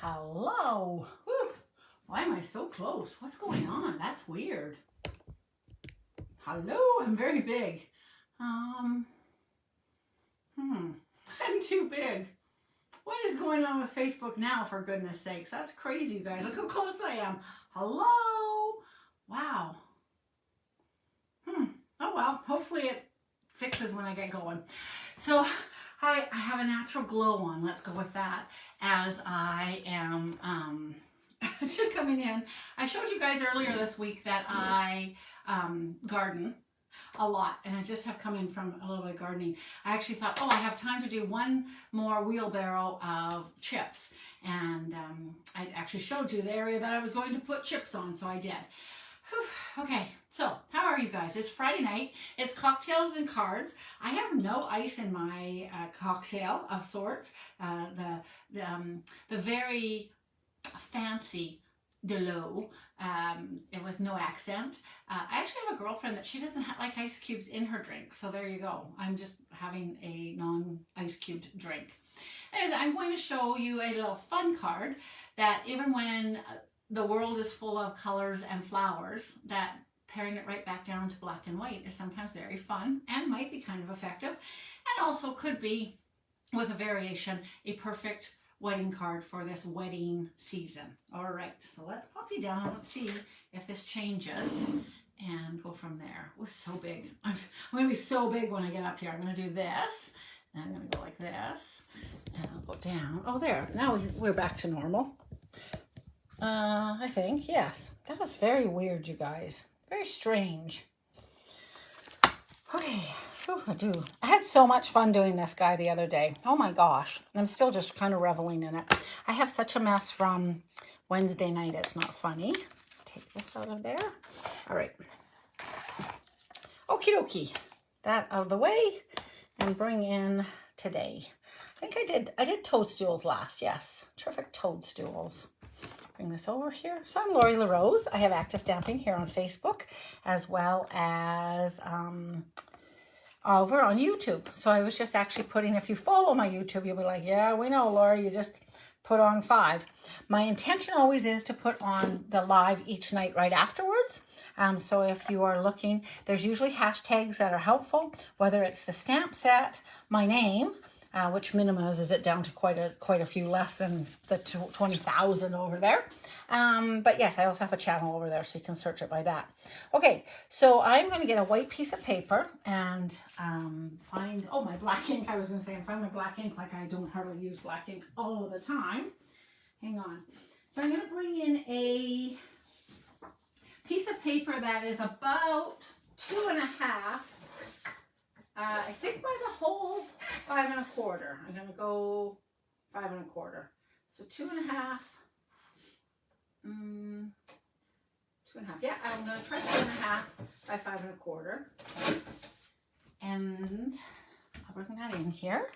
Hello. Whew. Why am I so close? What's going on? That's weird. Hello, I'm very big. I'm too big. What is going on with Facebook now, for goodness sakes? That's crazy, you guys. Look how close I am. Hello. Wow. Oh well, hopefully it fixes when I get going. So I have a natural glow on. Let's go with that. As I am just coming in. I showed you guys earlier this week that I garden a lot, and I just have come in from a little bit of gardening. I actually thought, oh, I have time to do one more wheelbarrow of chips, and I actually showed you the area that I was going to put chips on, so I did. Whew. Okay, so how are you guys? It's Friday night. It's cocktails and cards. I have no ice in my cocktail of sorts. The very fancy Delo, it was no accent. I actually have a girlfriend that she doesn't like ice cubes in her drink, so there you go. I'm just having a non-ice cubed drink. Anyways, I'm going to show you a little fun card that even when the world is full of colors and flowers, that paring it right back down to black and white is sometimes very fun and might be kind of effective, and also could be, with a variation, a perfect wedding card for this wedding season. All right, so let's pop you down and let's see if this changes and go from there. It was so big. I'm going to be so big when I get up here. I'm going to do this, and I'm going to go like this, and I'll go down. Oh, there. Now we're back to normal. I think, yes. That was very weird, you guys. Very strange. Okay. I had so much fun doing this guy the other day. Oh my gosh. I'm still just kind of reveling in it. I have such a mess from Wednesday night. It's not funny. Take this out of there. All right. Okie dokie. That out of the way and bring in today. I think I did toadstools last. Yes. Terrific toadstools. Bring this over here. So I'm Lori LaRose. I have Active Stamping here on Facebook, as well as over on YouTube. So I was just actually putting, if you follow my YouTube, you'll be like, yeah, we know, Lori, you just put on 5. My intention always is to put on the live each night right afterwards. So if you are looking, there's usually hashtags that are helpful, whether it's the stamp set, my name, which minimizes it down to quite a few, less than the 20,000 over there. But yes, I also have a channel over there, so you can search it by that. Okay, so I'm going to get a white piece of paper and find, oh, my black ink. I was going to say, and find my black ink, like I don't hardly use black ink all the time. Hang on. So I'm going to bring in a piece of paper that is about 2.5. I think by the whole 5 1/4. I'm going to go 5 1/4. So 2.5. 2.5. Yeah, I'm going to try 2.5 by 5 1/4. And I'll bring that in here.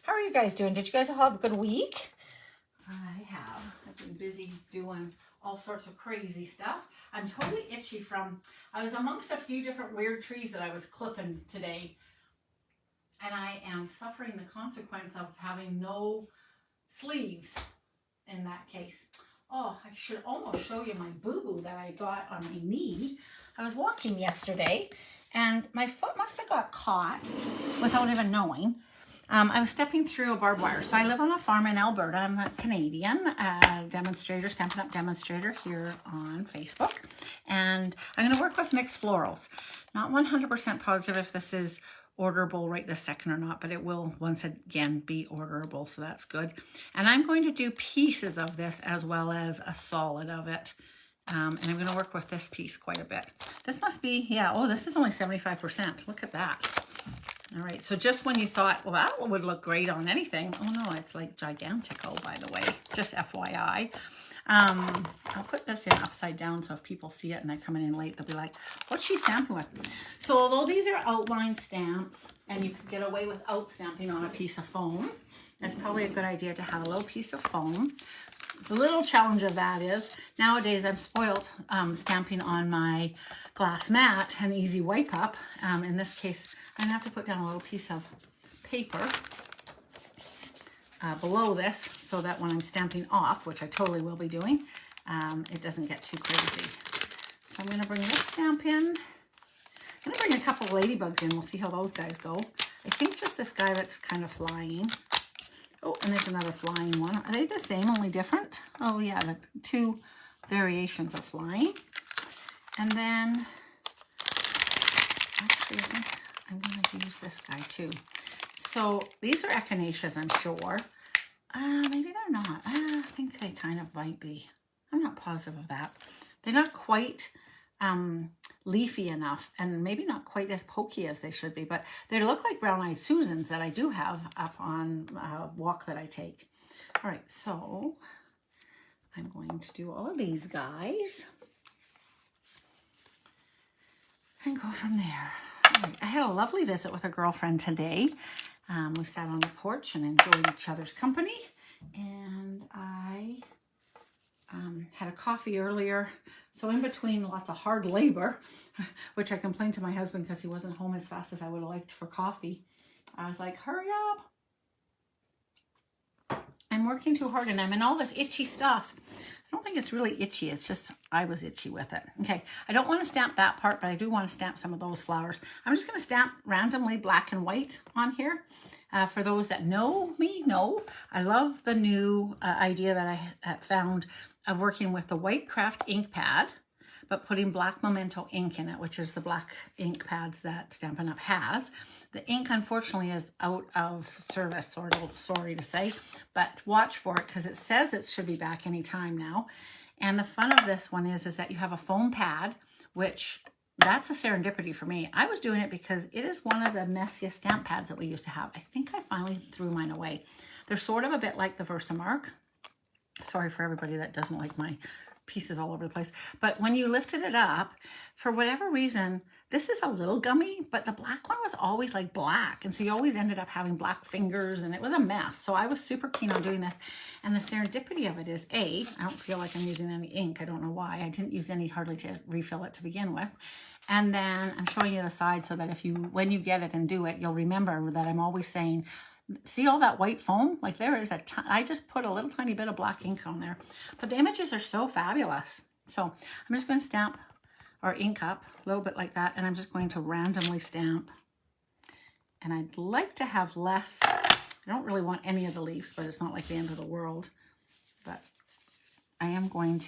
How are you guys doing? Did you guys all have a good week? I have. I've been busy doing all sorts of crazy stuff. I'm totally itchy from, I was amongst a few different weird trees that I was clipping today. And I am suffering the consequence of having no sleeves in that case. Oh, I should almost show you my boo-boo that I got on my knee. I was walking yesterday and my foot must have got caught without even knowing. I was stepping through a barbed wire. So I live on a farm in Alberta. I'm a Canadian demonstrator, Stampin' Up! Demonstrator here on Facebook. And I'm going to work with mixed florals. Not 100% positive if this is orderable right this second or not, but it will once again be orderable, so that's good. And I'm going to do pieces of this as well as a solid of it. And I'm going to work with this piece quite a bit. This must be, yeah, oh, this is only 75%. Look at that. All right, so just when you thought, well, that would look great on anything. Oh no, it's like gigantico, by the way, just FYI. I'll put this in upside down, so if people see it and they're coming in late, they'll be like, what's she stamping with? So although these are outline stamps and you could get away without stamping on a piece of foam, it's probably a good idea to have a little piece of foam. The little challenge of that is nowadays I'm spoiled stamping on my glass mat and easy wipe up. In this case, I'm gonna have to put down a little piece of paper below this so that when I'm stamping off, which I totally will be doing, it doesn't get too crazy. So I'm going to bring this stamp in. I'm going to bring a couple of ladybugs in. We'll see how those guys go. I think just this guy that's kind of flying. Oh, and there's another flying one. Are they the same, only different? Oh, yeah, the two variations of flying. And then, actually, I think I'm going to use this guy too. So these are echinaceas, I'm sure. Maybe they're not. I think they kind of might be. I'm not positive of that. They're not quite leafy enough, and maybe not quite as pokey as they should be, but they look like brown-eyed Susans that I do have up on a walk that I take. All right, so I'm going to do all of these guys and go from there. All right, I had a lovely visit with a girlfriend today. We sat on the porch and enjoyed each other's company, and I had a coffee earlier. So in between lots of hard labor, which I complained to my husband because he wasn't home as fast as I would have liked for coffee, I was like, hurry up. I'm working too hard and I'm in all this itchy stuff. I don't think it's really itchy. It's just I was itchy with it. Okay, I don't want to stamp that part, but I do want to stamp some of those flowers. I'm just going to stamp randomly black and white on here. For those that know me, know I love the new idea that I found of working with the Wcards ink pad, but putting black memento ink in it, which is the black ink pads that Stampin' Up! Has. The ink, unfortunately, is out of service, sort of, sorry to say, but watch for it because it says it should be back anytime now. And the fun of this one is that you have a foam pad, which that's a serendipity for me. I was doing it because it is one of the messiest stamp pads that we used to have. I think I finally threw mine away. They're sort of a bit like the Versamark. Sorry for everybody that doesn't like my pieces all over the place. But when you lifted it up, for whatever reason, this is a little gummy, but the black one was always like black. And so you always ended up having black fingers and it was a mess. So I was super keen on doing this. And the serendipity of it is I don't feel like I'm using any ink. I don't know why. I didn't use any hardly to refill it to begin with. And then I'm showing you the side so that when you get it and do it, you'll remember that I'm always saying, see all that white foam? Like there is I just put a little tiny bit of black ink on there. But the images are so fabulous. So I'm just going to stamp or ink up a little bit like that. And I'm just going to randomly stamp. And I'd like to have less. I don't really want any of the leaves, but it's not like the end of the world. But I'm not going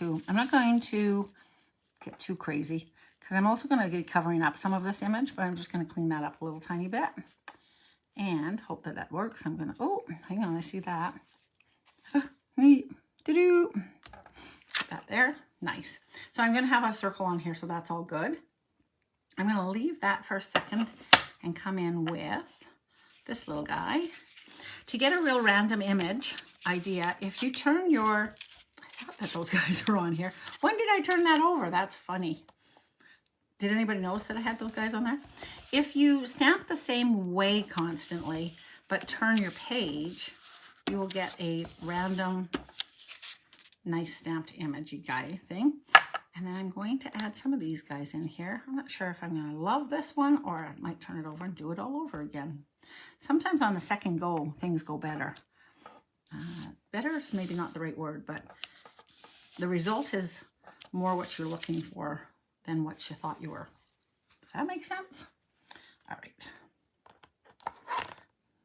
to get too crazy because I'm also going to be covering up some of this image, but I'm just going to clean that up a little tiny bit. And hope that that works. I'm going to, oh, hang on, I see that. Neat. Doo-doo. Put that there. Nice. So I'm going to have a circle on here, so that's all good. I'm going to leave that for a second and come in with this little guy. To get a real random image idea, if you turn your, I thought that those guys were on here. When did I turn that over? That's funny. Did anybody notice that I had those guys on there? If you stamp the same way constantly, but turn your page, you will get a random, nice stamped imagey guy thing. And then I'm going to add some of these guys in here. I'm not sure if I'm going to love this one or I might turn it over and do it all over again. Sometimes on the second go, things go better. Better is maybe not the right word, but the result is more what you're looking for than what you thought you were. Does that make sense? All right.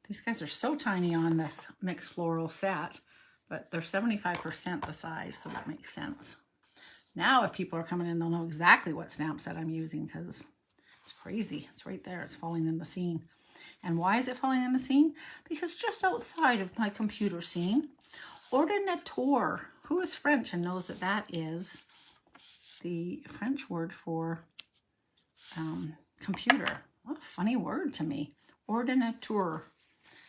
These guys are so tiny on this mixed floral set, but they're 75% the size, so that makes sense. Now, if people are coming in, they'll know exactly what stamp set I'm using because it's crazy. It's right there. It's falling in the scene. And why is it falling in the scene? Because just outside of my computer scene, ordinateur, who is French and knows that that is the French word for computer. What a funny word to me. Ordinateur.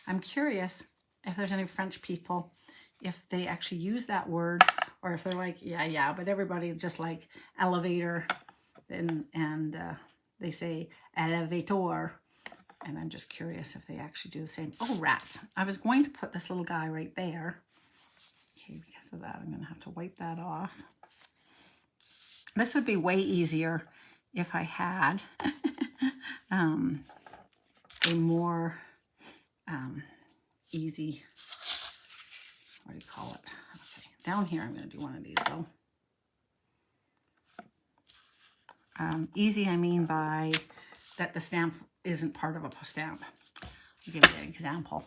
I'm curious if there's any French people, if they actually use that word, or if they're like, yeah, but everybody just like elevator, and they say elevator. And I'm just curious if they actually do the same. Oh, rats. I was going to put this little guy right there. Okay, because of that, I'm going to have to wipe that off. This would be way easier if I had a more easy what do you call it? Okay, down here I'm going to do one of these though. Easy, I mean by that the stamp isn't part of a stamp. I'll give you an example.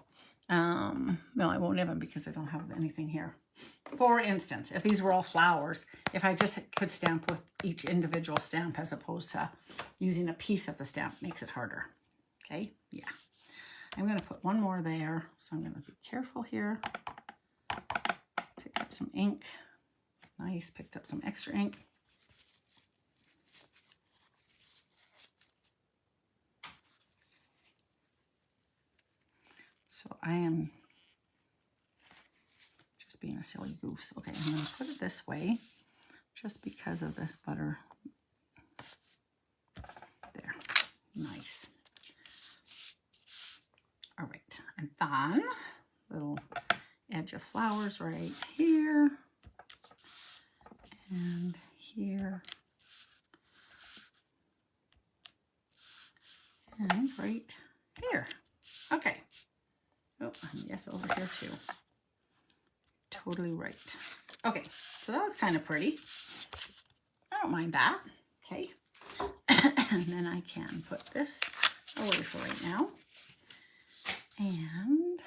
No, I won't even because I don't have anything here. For instance, if these were all flowers, if I just could stamp with each individual stamp as opposed to using a piece of the stamp, makes it harder. Okay, yeah. I'm going to put one more there, so I'm going to be careful here. Pick up some ink. Nice, picked up some extra ink. So I am just being a silly goose. Okay, I'm going to put it this way just because of this butter. There, nice. All right, and then little edge of flowers right here and here and right here. Okay. Oh, yes, over here too. Totally right. Okay, so that was kind of pretty. I don't mind that. Okay. And then I can put this away for right now. And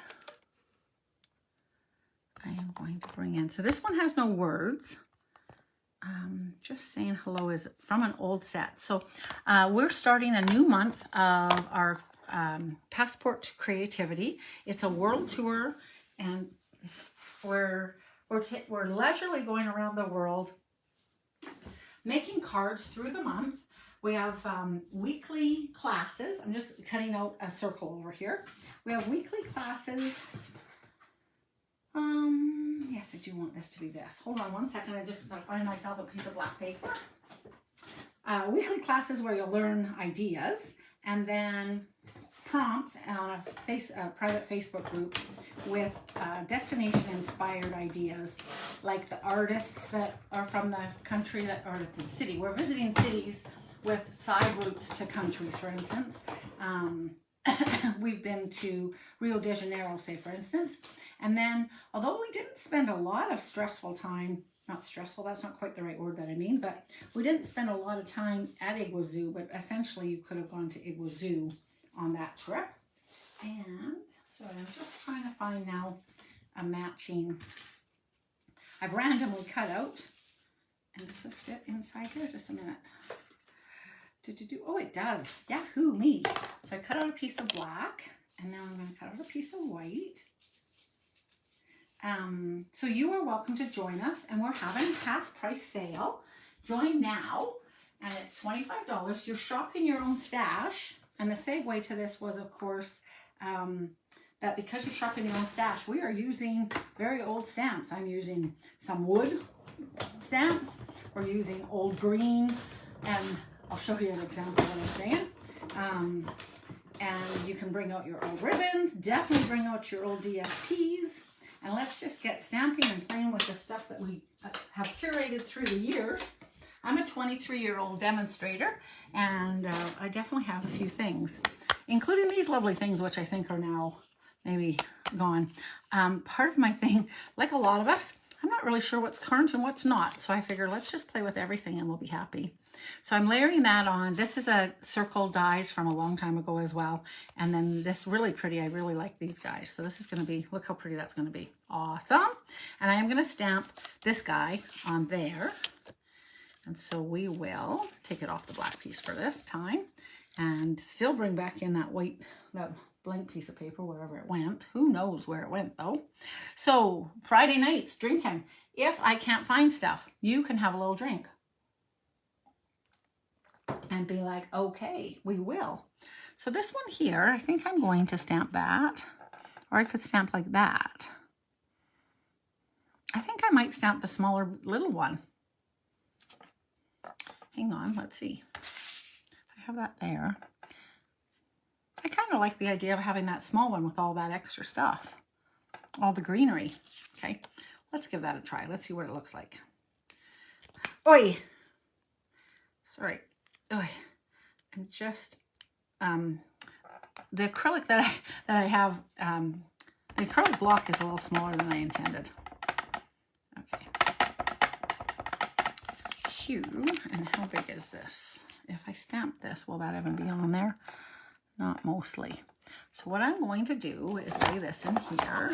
I am going to bring in, so this one has no words. Just saying hello is from an old set. So we're starting a new month of our Passport to Creativity. It's a world tour, and we're leisurely going around the world making cards through the month. We have weekly classes. I'm just cutting out a circle over here. We have weekly classes. Yes, I do want this to be this. Hold on one second. I just gotta find myself a piece of black paper. Weekly classes where you'll learn ideas, and then prompts on a private Facebook group with destination inspired ideas, like the artists that are from the country that are in the city. We're visiting cities with side routes to countries, for instance. We've been to Rio de Janeiro, say, for instance. And then, although we didn't spend a lot of stressful time, not stressful, that's not quite the right word that I mean, but we didn't spend a lot of time at Iguazu, but essentially you could have gone to Iguazu on that trip. And so I'm just trying to find now a matching. I've randomly cut out, and does this fit inside here? Just a minute. Oh, it does. Yahoo me. So I cut out a piece of black, and now I'm going to cut out a piece of white. So you are welcome to join us, and we're having half price sale. Join now, and it's $25. You're shopping your own stash, and the segue to this was, of course, that because you're shopping your own stash, we are using very old stamps. I'm using some wood stamps. We're using old green, and I'll show you an example of what I'm saying. And you can bring out your old ribbons, definitely bring out your old DSPs, and let's just get stamping and playing with the stuff that we have curated through the years. I'm a 23-year-old demonstrator, and I definitely have a few things, including these lovely things, which I think are now maybe gone. Part of my thing, like a lot of us, I'm not really sure what's current and what's not, so I figure let's just play with everything and we'll be happy. So I'm layering that on. This is a circle dies from a long time ago as well. And then this really pretty, I really like these guys. So this is going to be, look how pretty that's going to be. Awesome. And I am going to stamp this guy on there. And so we will take it off the black piece for this time and still bring back in that white, that blank piece of paper, wherever it went. Who knows where it went though. So Friday nights, drinking. If I can't find stuff, you can have a little drink. And be like, okay, we will. So this one here, I think I'm going to stamp that. Or I could stamp like that. I think I might stamp the smaller little one. Hang on, let's see. I have that there. I kind of like the idea of having that small one with all that extra stuff. All the greenery. Okay, let's give that a try. Let's see what it looks like. Oi! Sorry. Oi. I'm just, the acrylic that I have, the acrylic block is a little smaller than I intended. 2. And how big is this? If I stamp this, will that even be on there? Not mostly. So what I'm going to do is lay this in here.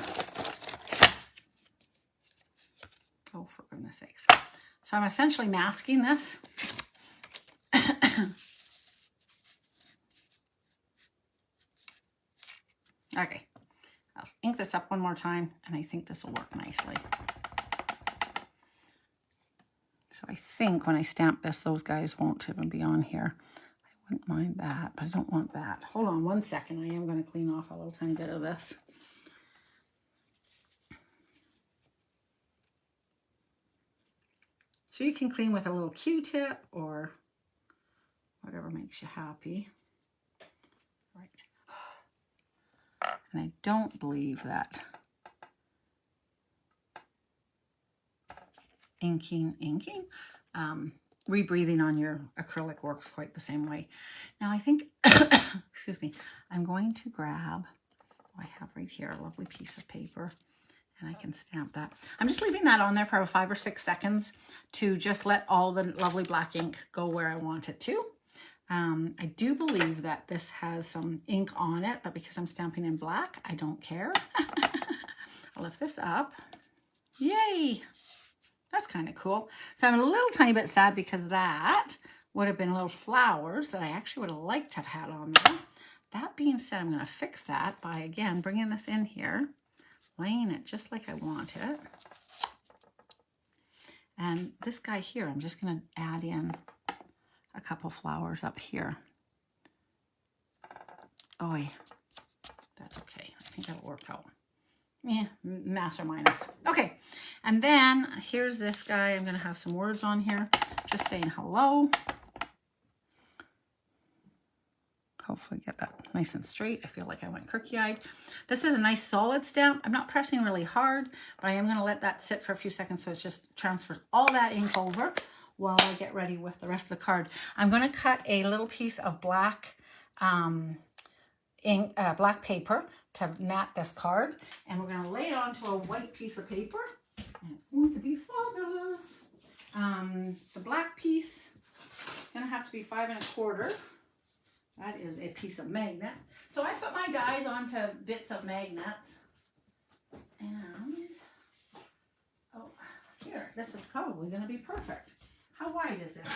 Oh, for goodness sakes. So I'm essentially masking this. Okay, I'll ink this up one more time, and I think this will work nicely. So I think when I stamp this, those guys won't even be on here. I wouldn't mind that, but I don't want that. Hold on one second. I am going to clean off a little tiny bit of this. So you can clean with a little Q-tip or whatever makes you happy. Right. And I don't believe that rebreathing on your acrylic works quite the same way. Now I think, excuse me, I'm going to grab, I have right here a lovely piece of paper, and I can stamp that. I'm just leaving that on there for 5 or 6 seconds to just let all the lovely black ink go where I want it to. I do believe that this has some ink on it, but because I'm stamping in black, I don't care. I'll lift this up. Yay! That's kind of cool. So I'm a little tiny bit sad because that would have been little flowers that I actually would have liked to have had on there. That being said, I'm going to fix that by, again, bringing this in here, laying it just like I want it. And this guy here, I'm just going to add in a couple flowers up here. Oh, that's okay. I think that'll work out. Yeah, mass or minus. Okay, and then here's this guy. I'm going to have some words on here, just saying hello. Hopefully get that nice and straight. I feel like I went crookey-eyed. This is a nice solid stamp. I'm not pressing really hard, but I am going to let that sit for a few seconds so it just transfers all that ink over while I get ready with the rest of the card. I'm going to cut a little piece of black black paper to mat this card, and we're going to lay it onto a white piece of paper, and it's going to be fabulous. The black piece is going to have to be 5 1/4. That is a piece of magnet. So I put my dies onto bits of magnets, and oh, here, this is probably going to be perfect. How wide is this?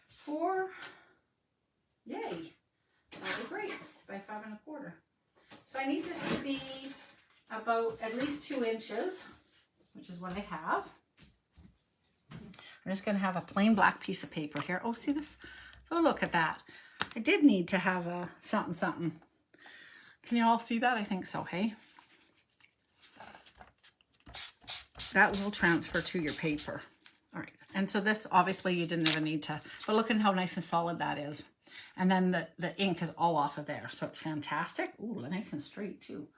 4. Yay. That'll be great. By 5 1/4. So I need this to be about at least 2 inches, which is what I have. I'm just going to have a plain black piece of paper here. Oh, see this? Oh, look at that. I did need to have a something, something. Can you all see that? I think so, hey? That will transfer to your paper. All right. And so this, obviously, you didn't even need to, but look at how nice and solid that is. And then the ink is all off of there, so it's fantastic. Ooh, nice and straight, too.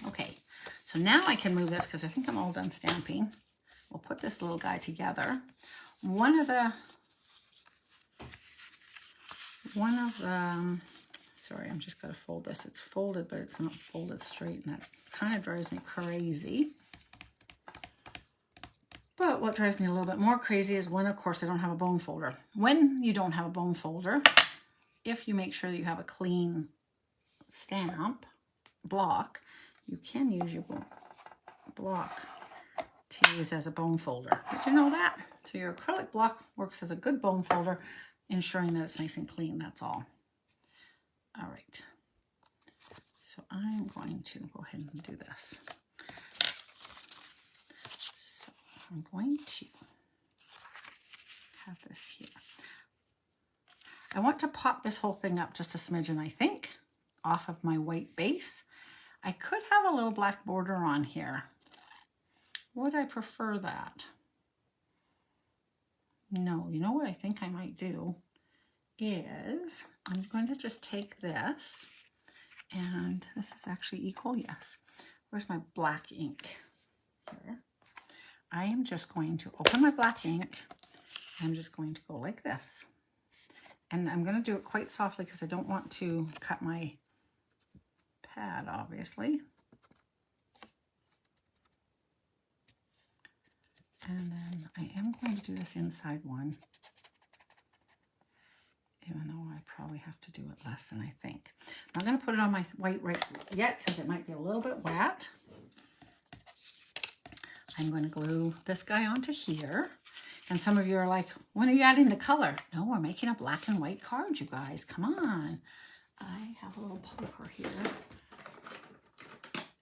Okay, so now I can move this because I think I'm all done stamping. We'll put this little guy together. One of the, sorry, I'm just going to fold this. It's folded, but it's not folded straight, and that kind of drives me crazy. But what drives me a little bit more crazy is when, of course, I don't have a bone folder. When you don't have a bone folder, if you make sure that you have a clean stamp block, you can use your block to use as a bone folder. Did you know that? So your acrylic block works as a good bone folder, ensuring that it's nice and clean, that's all. All right. So I'm going to go ahead and do this. I'm going to have this here. I want to pop this whole thing up just a smidgen, I think, off of my white base. I could have a little black border on here. Would I prefer that? No, you know what I think I might do is I'm going to just take this, and this is actually equal, yes. Where's my black ink? Here. I am just going to open my black ink. I'm just going to go like this. And I'm going to do it quite softly because I don't want to cut my pad, obviously. And then I am going to do this inside one, even though I probably have to do it less than I think. I'm not going to put it on my white right yet because it might be a little bit wet. I'm going to glue this guy onto here. And some of you are like, when are you adding the color? No, we're making a black and white card, you guys. Come on. I have a little poker here.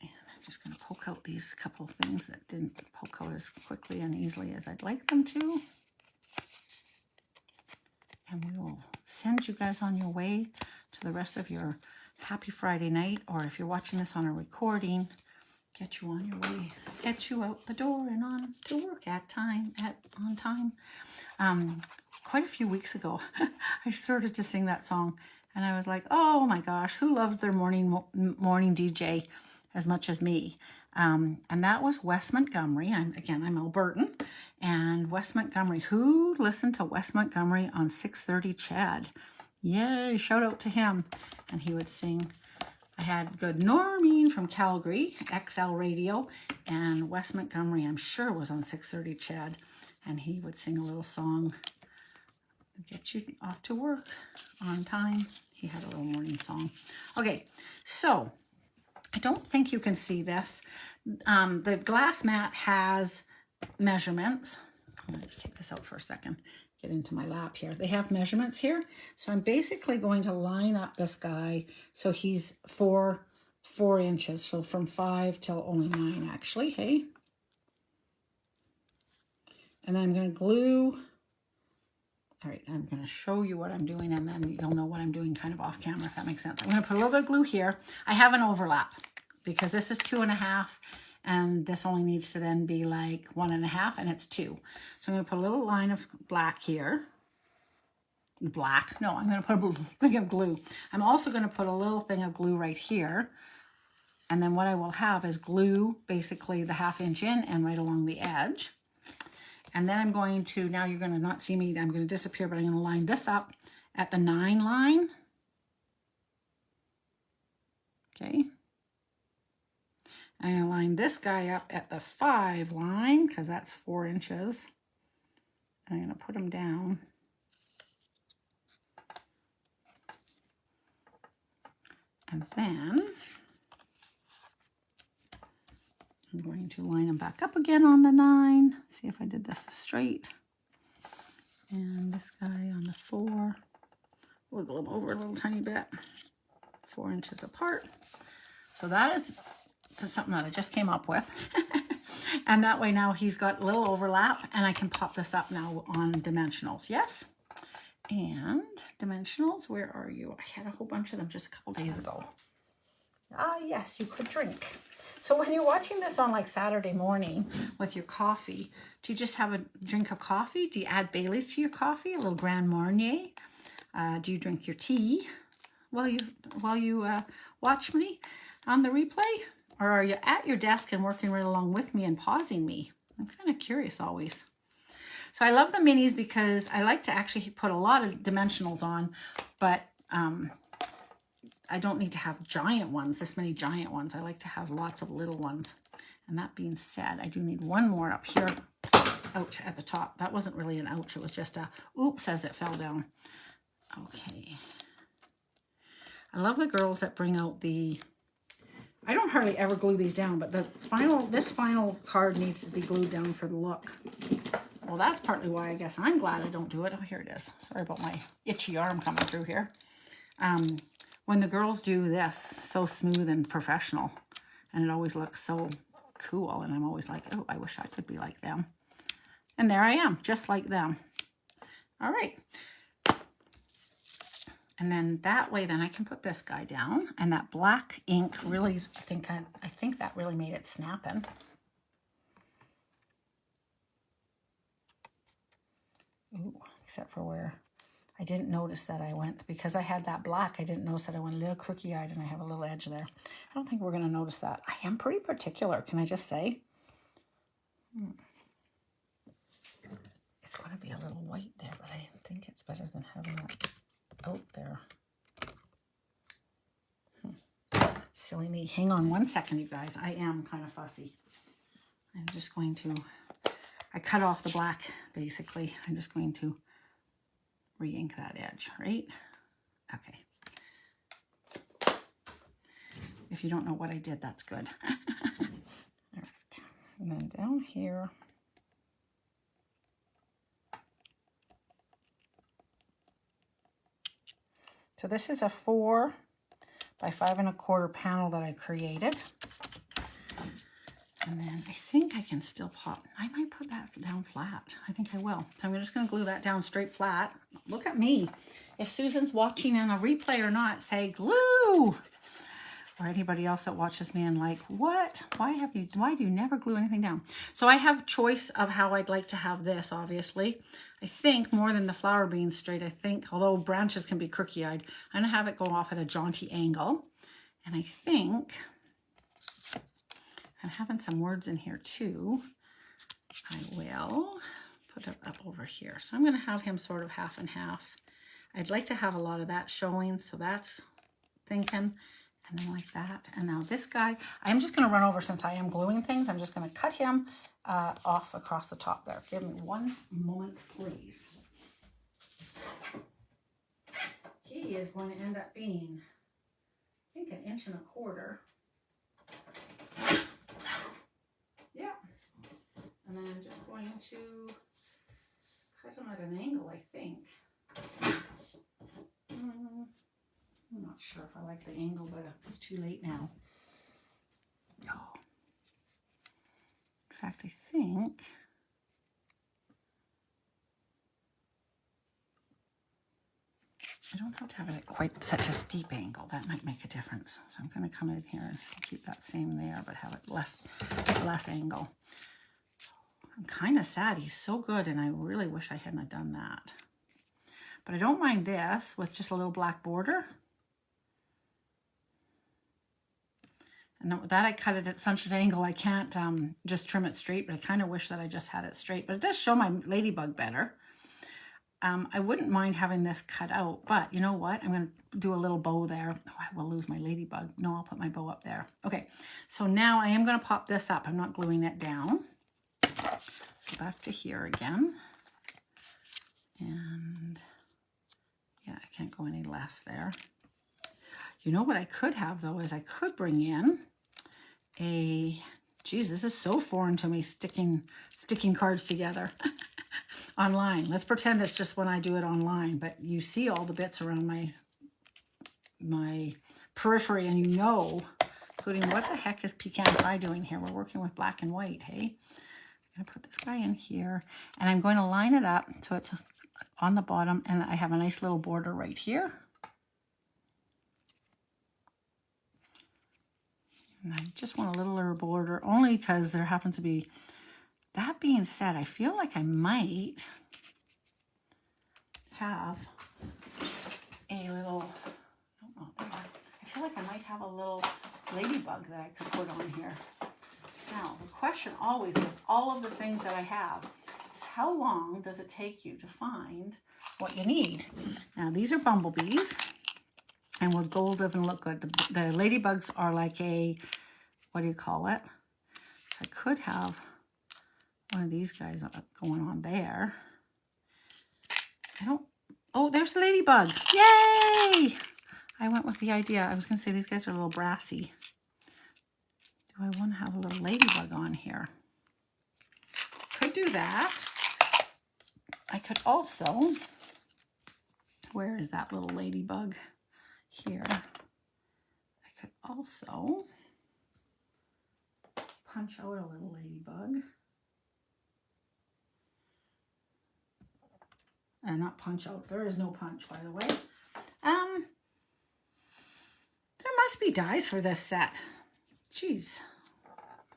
And I'm just going to poke out these couple of things that didn't poke out as quickly and easily as I'd like them to. And we will send you guys on your way to the rest of your happy Friday night. Or if you're watching this on a recording, get you on your way, get you out the door and on to work on time. Quite a few weeks ago, I started to sing that song, and I was like, oh my gosh, who loves their morning DJ as much as me? And that was Wes Montgomery. I'm Albertan, and Wes Montgomery. Who listened to Wes Montgomery on 6:30 Chad? Yay, shout out to him. And he would sing. I had Good Normine from Calgary, XL Radio, and Wes Montgomery, I'm sure, was on 6:30 Chad, and he would sing a little song, get you off to work on time. He had a little morning song. Okay, so I don't think you can see this. The glass mat has measurements. I'm going to just take this out for a second. Get into my lap here. They have measurements here. So I'm basically going to line up this guy so he's 4 inches. So from 5 till only 9 actually, hey? And then I'm going to glue. All right, I'm going to show you what I'm doing, and then you'll know what I'm doing kind of off camera, if that makes sense. I'm going to put a little bit of glue here. I have an overlap because this is 2.5. And this only needs to then be like 1.5, and it's 2. So I'm going to put a little line of black here. Black? No, I'm going to put a thing of glue. I'm also going to put a little thing of glue right here. And then what I will have is glue basically the 1/2 inch in and right along the edge. And then I'm going to, now you're going to not see me, I'm going to disappear, but I'm going to line this up at the 9 line. Okay. I'm going to line this guy up at the 5 line because that's 4 inches. And I'm going to put him down. And then I'm going to line him back up again on the 9. See if I did this straight. And this guy on the 4. Wiggle him over a little tiny bit. 4 inches apart. So that is something that I just came up with. And that way now he's got a little overlap, and I can pop this up now on dimensionals. Yes? And dimensionals, where are you? I had a whole bunch of them just a couple days ago. Ah, yes, you could drink. So when you're watching this on like Saturday morning with your coffee, do you just have a drink of coffee? Do you add Bailey's to your coffee? A little Grand Marnier? Do you drink your tea while you watch me on the replay? Or are you at your desk and working right along with me and pausing me? I'm kind of curious always. So I love the minis because I like to actually put a lot of dimensionals on, but I don't need to have giant ones, this many giant ones. I like to have lots of little ones. And that being said, I do need one more up here. Ouch, at the top. That wasn't really an ouch. It was just a oops as it fell down. Okay. I love the girls that bring out the... I don't hardly ever glue these down, but this final card needs to be glued down for the look. Well, that's partly why I guess I'm glad I don't do it. Oh, here it is. Sorry about my itchy arm coming through here. When the girls do this, so smooth and professional, and it always looks so cool, and I'm always like, oh, I wish I could be like them. And there I am, just like them. All right. And then that way, then I can put this guy down, and that black ink really, I think that really made it snapping. Ooh, except for where I didn't notice that I went, because I had that black, I didn't notice that I went a little crookey-eyed and I have a little edge there. I don't think we're going to notice that. I am pretty particular, can I just say? It's going to be a little white there, but I think it's better than having it out there. Silly me. Hang on one second, you guys. I am kind of fussy. I'm just going to I cut off the black, basically. I'm just going to re-ink that edge, right? Okay. If you don't know what I did, that's good. All right. And then down here, so this is a 4 by 5 1/4 panel that I created. And then I think I can still pop. I might put that down flat. I think I will. So I'm just going to glue that down straight flat. Look at me. If Susan's watching in a replay or not, say glue. Or anybody else that watches me and like, what? Why do you never glue anything down? So I have choice of how I'd like to have this, obviously. I think more than the flower being straight, I think, although branches can be crookey-eyed, I'm going to have it go off at a jaunty angle. And I think I'm having some words in here too. I will put it up over here. So I'm going to have him sort of half and half. I'd like to have a lot of that showing, so that's thinking. And then like that. And now this guy, I'm just going to run over, since I am gluing things, I'm just going to cut him off across the top there. Give me one moment, please. He is going to end up being, I think, 1 1/4 inches. Yeah. And then I'm just going to cut him at an angle, I think. I'm not sure if I like the angle, but it's too late now. Oh. In fact, I think I don't have to have it at quite such a steep angle. That might make a difference. So I'm going to come in here and keep that same there, but have it less angle. I'm kind of sad. He's so good, and I really wish I hadn't done that. But I don't mind this with just a little black border. And with that, I cut it at such an angle, I can't just trim it straight, but I kind of wish that I just had it straight. But it does show my ladybug better. I wouldn't mind having this cut out, but you know what? I'm going to do a little bow there. Oh, I will lose my ladybug. No, I'll put my bow up there. Okay, so now I am going to pop this up. I'm not gluing it down. So back to here again. And yeah, I can't go any less there. You know what I could have, though, is I could bring in a, geez, this is so foreign to me, sticking cards together online. Let's pretend it's just when I do it online, but you see all the bits around my periphery, and you know, including what the heck is Pecan Pie doing here? We're working with black and white, hey? I'm gonna put this guy in here, and I'm going to line it up so it's on the bottom, and I have a nice little border right here. And I just want a littler border, only because there happens to be, that being said, I feel like I might have a little, I feel like I might have a little ladybug that I could put on here. Now, the question always with all of the things that I have is how long does it take you to find what you need? Now, these are bumblebees, and will gold even look good. The ladybugs are like a, what do you call it? I could have one of these guys going on there. Oh, there's the ladybug. Yay! I went with the idea. I was going to say these guys are a little brassy. Do I want to have a little ladybug on here? Could do that. I could also, where is that little ladybug? Here. I could also punch out a little ladybug. And not punch out. There is no punch, by the way. There must be dies for this set. Jeez.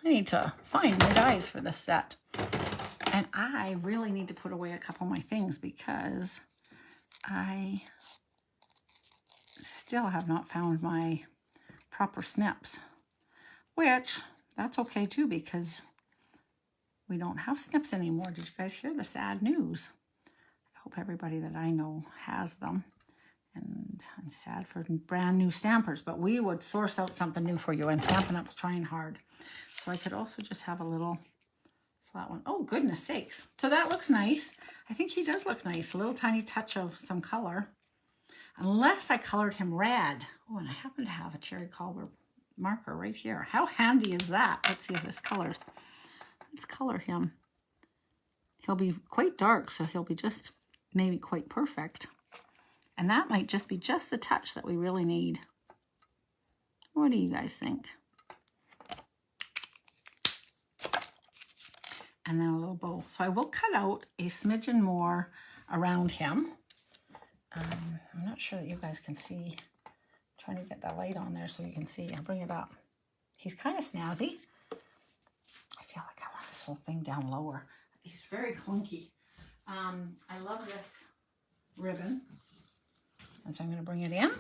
I need to find my dies for this set. And I really need to put away a couple of my things because I still have not found my proper snips. Which, that's okay too, because we don't have snips anymore. Did you guys hear the sad news? I hope everybody that I know has them. And I'm sad for brand new stampers, but we would source out something new for you, and Stampin' Up's trying hard. So I could also just have a little flat one. Oh, goodness sakes. So that looks nice. I think he does look nice. A little tiny touch of some color. Unless I colored him red. Oh, and I happen to have a cherry color marker right here. How handy is that? Let's see if this colors. Let's color him. He'll be quite dark, so he'll be just maybe quite perfect. And that might just be just the touch that we really need. What do you guys think? And then a little bow. So I will cut out a smidgen more around him. I'm not sure that you guys can see. I'm trying to get that light on there so you can see. I'll bring it up. He's kind of snazzy. I feel like I want this whole thing down lower. He's very clunky. I love this ribbon. And so I'm going to bring it in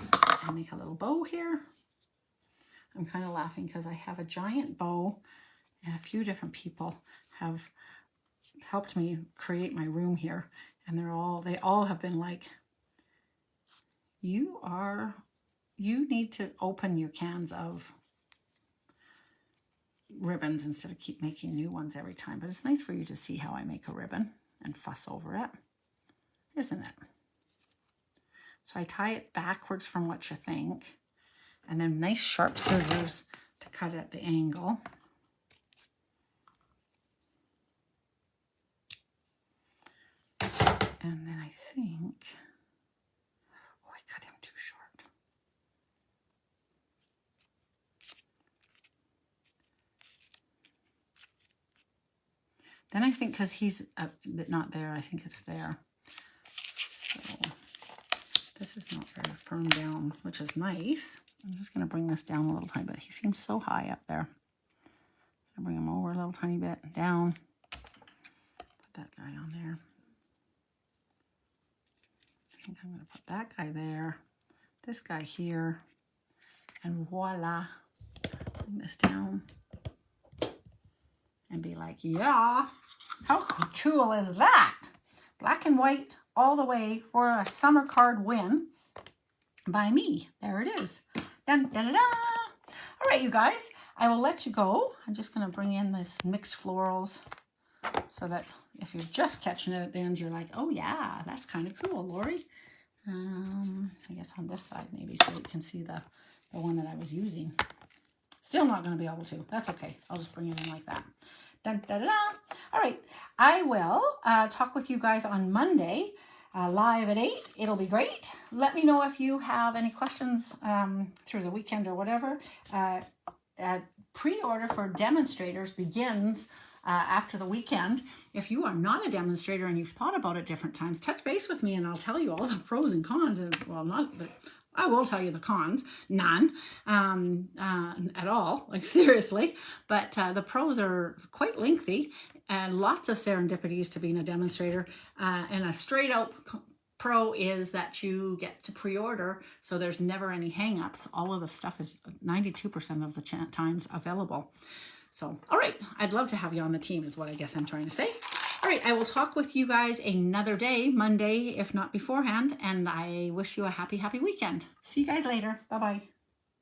and make a little bow here. I'm kind of laughing because I have a giant bow and a few different people have helped me create my room here. And they all have been like, you need to open your cans of ribbons instead of keep making new ones every time. But it's nice for you to see how I make a ribbon and fuss over it, isn't it? So I tie it backwards from what you think, and then nice sharp scissors to cut it at the angle. And then I think, oh, I cut him too short. Then I think because he's not there, I think it's there. So this is not very firm down, which is nice. I'm just going to bring this down a little tiny bit. He seems so high up there. I'll bring him over a little tiny bit, down. Put that guy on there. I think I'm going to put that guy there, this guy here, and voila. Bring this down and be like, yeah, how cool is that? Black and white all the way for a summer card win by me. There it is. Dun, da, da, da. All right, you guys, I will let you go. I'm just going to bring in this mixed florals so that if you're just catching it at the end, you're like, oh yeah, that's kind of cool, Lori. I guess on this side maybe so you can see the one that I was using. Still not going to be able to. That's okay. I'll just bring it in like that. Dun, da, da, da. All right. I will talk with you guys on Monday live at 8. It'll be great. Let me know if you have any questions through the weekend or whatever. Pre-order for demonstrators begins after the weekend. If you are not a demonstrator and you've thought about it different times, touch base with me and I'll tell you all the pros and cons. And well, not the, I will tell you the cons, none at all, like seriously. But the pros are quite lengthy and lots of serendipities to being a demonstrator. And a straight out pro is that you get to pre-order, so there's never any hang-ups. All of the stuff is 92% of the times available. So, all right, I'd love to have you on the team is what I guess I'm trying to say. All right, I will talk with you guys another day, Monday, if not beforehand, and I wish you a happy, happy weekend. See you guys later. Bye-bye.